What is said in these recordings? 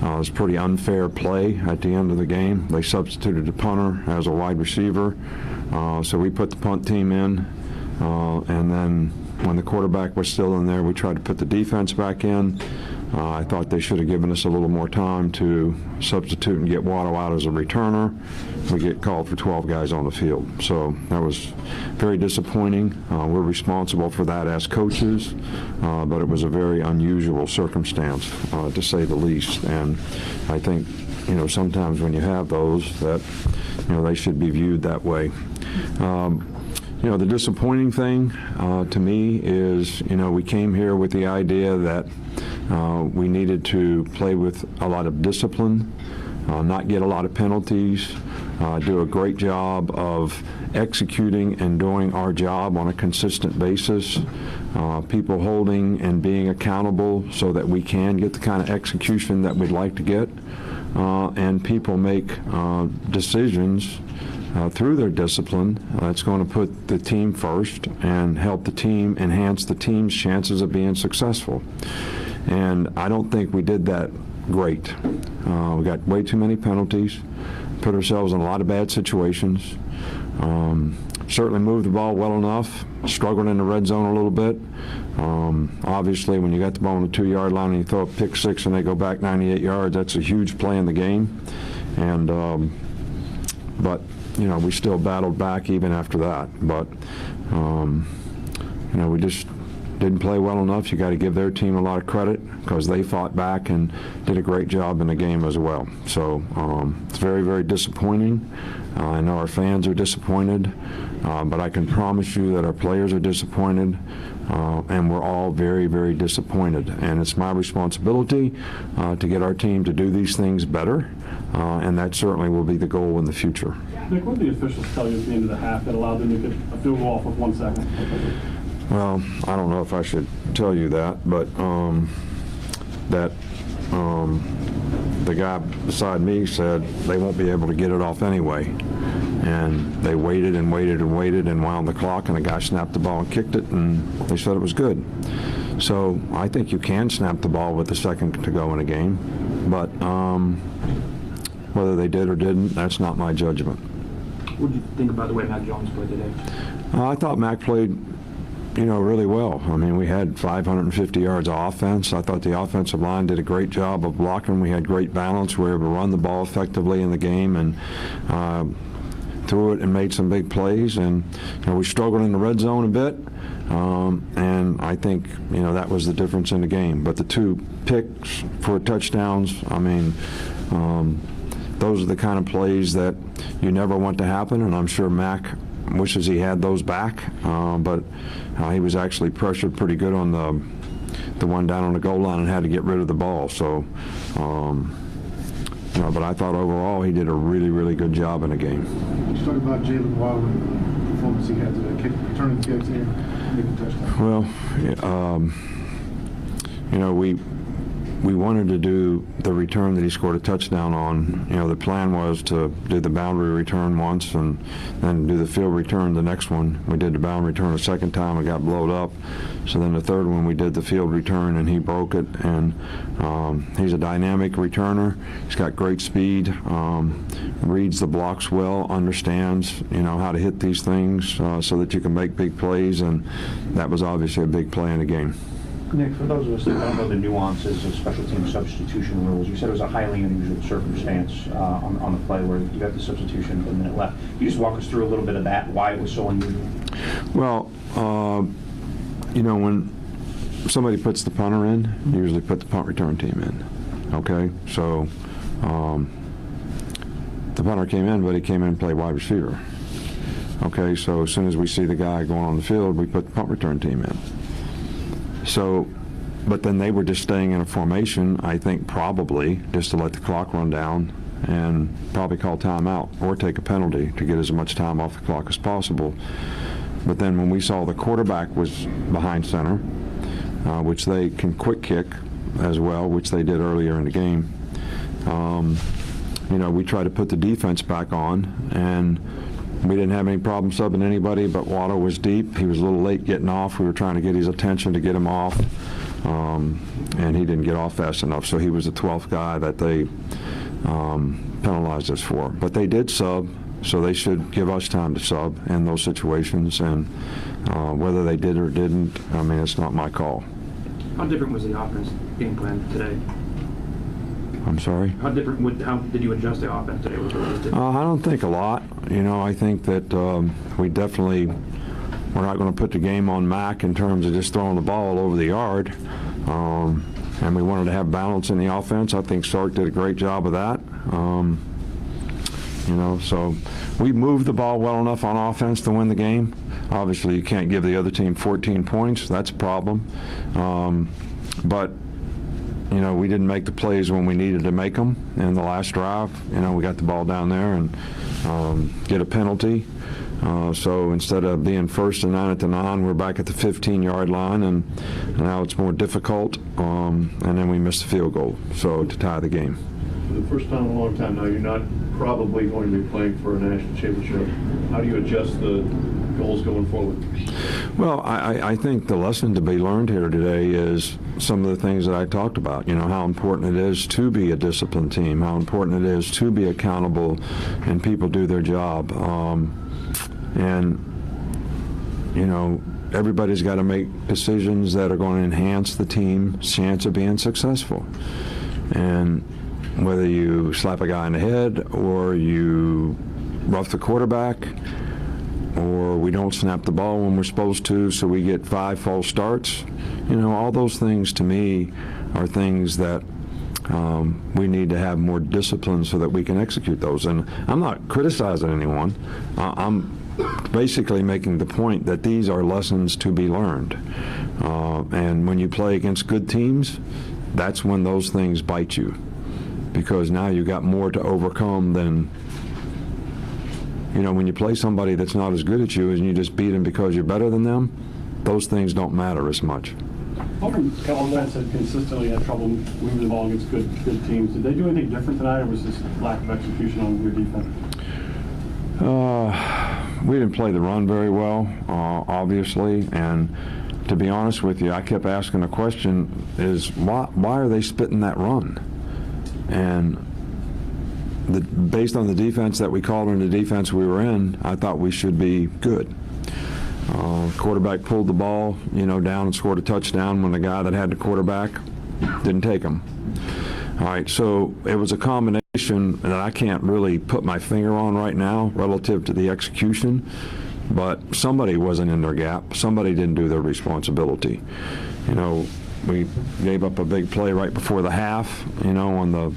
It was pretty unfair play at the end of the game. They substituted the punter as a wide receiver, so we put the punt team in, and then when the quarterback was still in there, we tried to put the defense back in. I thought they should have given us a little more time to substitute and get Waddle out as a returner. We get called for 12 guys on the field. So that was very disappointing. We're responsible for that as coaches, but it was a very unusual circumstance, to say the least. And I think, sometimes when you have those, that, they should be viewed that way. The disappointing thing to me is, we came here with the idea that we needed to play with a lot of discipline, not get a lot of penalties, do a great job of executing and doing our job on a consistent basis, people holding and being accountable so that we can get the kind of execution that we'd like to get, and people make decisions through their discipline that's going to put the team first and help the team enhance the team's chances of being successful. And I don't think we did that great. We got way too many penalties, put ourselves in a lot of bad situations, certainly moved the ball well enough, struggled in the red zone a little bit. Obviously, when you got the ball on the 2-yard line and you throw a pick six and they go back 98 yards, that's a huge play in the game. And but we still battled back even after that. But we just didn't play well enough. You got to give their team a lot of credit because they fought back and did a great job in the game as well. So it's very, very disappointing. I know our fans are disappointed, but I can promise you that our players are disappointed, and we're all very, very disappointed. And it's my responsibility to get our team to do these things better, and that certainly will be the goal in the future. Nick, what did the officials tell you at the end of the half that allowed them to get a field goal off with 1 second? Well, I don't know if I should tell you that, but the guy beside me said they won't be able to get it off anyway. And they waited and waited and waited and wound the clock, and the guy snapped the ball and kicked it, and they said it was good. So I think you can snap the ball with a second to go in a game, but whether they did or didn't, that's not my judgment. What did you think about the way Mac Jones played today? I thought Mac played really well. I mean, we had 550 yards of offense. I thought the offensive line did a great job of blocking. We had great balance. We were able to run the ball effectively in the game and threw it and made some big plays. And we struggled in the red zone a bit. And I think, that was the difference in the game. But the 2 picks for touchdowns, I mean, those are the kind of plays that you never want to happen. And I'm sure Mac wishes he had those back, but he was actually pressured pretty good on the one down on the goal line and had to get rid of the ball. So, but I thought overall he did a really, really good job in the game. You talk about Jalen Waddle and the performance he had today, returning kicks here, making touchdowns. Well, we wanted to do the return that he scored a touchdown on. The plan was to do the boundary return once and then do the field return the next one. We did the boundary return a second time, it got blowed up. So then the third one we did the field return and he broke it. And he's a dynamic returner. He's got great speed, reads the blocks well, understands how to hit these things so that you can make big plays, and that was obviously a big play in the game. Nick, for those of us that don't know the nuances of special team substitution rules, you said it was a highly unusual circumstance on the play where you got the substitution with a minute left. Can you just walk us through a little bit of that, why it was so unusual? Well, when somebody puts the punter in, you usually put the punt return team in, okay? So the punter came in, but he came in and played wide receiver. Okay, so as soon as we see the guy going on the field, we put the punt return team in. So, but then they were just staying in a formation, I think probably, just to let the clock run down and probably call timeout or take a penalty to get as much time off the clock as possible. But then when we saw the quarterback was behind center, which they can quick kick as well, which they did earlier in the game, we tried to put the defense back on, and we didn't have any problem subbing anybody, but Waddle was deep. He was a little late getting off. We were trying to get his attention to get him off. and he didn't get off fast enough, so he was the 12th guy that they penalized us for. But they did sub, so they should give us time to sub in those situations, and whether they did or didn't, I mean, it's not my call. How different was the offense game plan today? I'm sorry? How did you adjust the offense today? I don't think a lot. You know, I think that we're not going to put the game on Mac in terms of just throwing the ball all over the yard. And we wanted to have balance in the offense. I think Sark did a great job of that. You know, so we moved the ball well enough on offense to win the game. Obviously, you can't give the other team 14 points. That's a problem. But you know, we didn't make the plays when we needed to make them in the last drive. You know, we got the ball down there and get a penalty. So instead of being 1st and 9 at the 9, we're back at the 15-yard line, and now it's more difficult. And then we missed the field goal, so to tie the game. For the first time in a long time now, you're not probably going to be playing for a national championship. How do you adjust the goals going forward? Well, I think the lesson to be learned here today is some of the things that I talked about. You know, how important it is to be a disciplined team, how important it is to be accountable and people do their job. And, you know, everybody's got to make decisions that are going to enhance the team's chance of being successful. And whether you slap a guy in the head or you rough the quarterback or we don't snap the ball when we're supposed to, so we get 5 false starts, you know, all those things to me are things that we need to have more discipline so that we can execute those. And I'm not criticizing anyone. I'm basically making the point that these are lessons to be learned. And when you play against good teams, that's when those things bite you, because now you've got more to overcome than, you know, when you play somebody that's not as good as you and you just beat them because you're better than them, those things don't matter as much. Offense had consistently had trouble moving the ball against good teams. Did they do anything different tonight, or was this lack of execution on your defense? We didn't play the run very well, obviously, and to be honest with you, I kept asking the question, is why are they spitting that run? And based on the defense that we called and the defense we were in, I thought we should be good. Quarterback pulled the ball, you know, down and scored a touchdown when the guy that had the quarterback didn't take him. All right, so it was a combination that I can't really put my finger on right now relative to the execution, but somebody wasn't in their gap. Somebody didn't do their responsibility. You know, we gave up a big play right before the half, you know,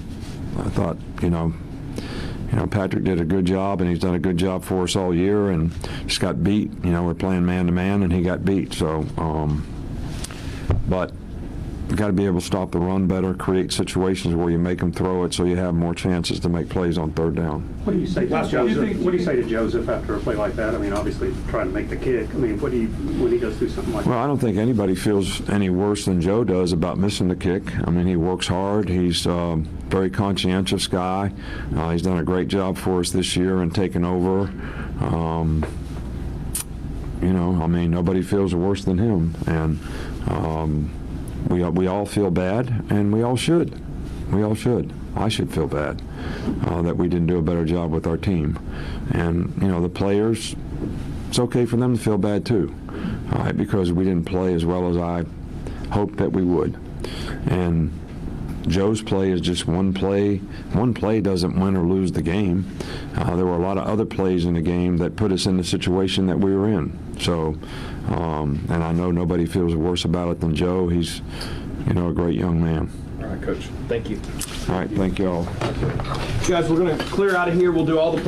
I thought, you know, Patrick did a good job, and he's done a good job for us all year, and just got beat. You know, we're playing man-to-man, and he got beat. So, but you got to be able to stop the run better, create situations where you make them throw it so you have more chances to make plays on 3rd down. What do you say to Joseph? What do you say to Joseph after a play like that? I mean, obviously trying to make the kick. I mean, when he goes through something like that? Well, I don't think anybody feels any worse than Joe does about missing the kick. I mean, he works hard. He's a very conscientious guy. He's done a great job for us this year and taken over. You know, I mean, nobody feels worse than him. And we all feel bad, and we all should. We all should. I should feel bad that we didn't do a better job with our team. And, you know, the players, it's okay for them to feel bad too, all right, because we didn't play as well as I hoped that we would. And Joe's play is just one play. One play doesn't win or lose the game. There were a lot of other plays in the game that put us in the situation that we were in. So, and I know nobody feels worse about it than Joe. He's, you know, a great young man. All right, Coach. Thank you. All right, thank you all. Guys, we're going to clear out of here. We'll do all the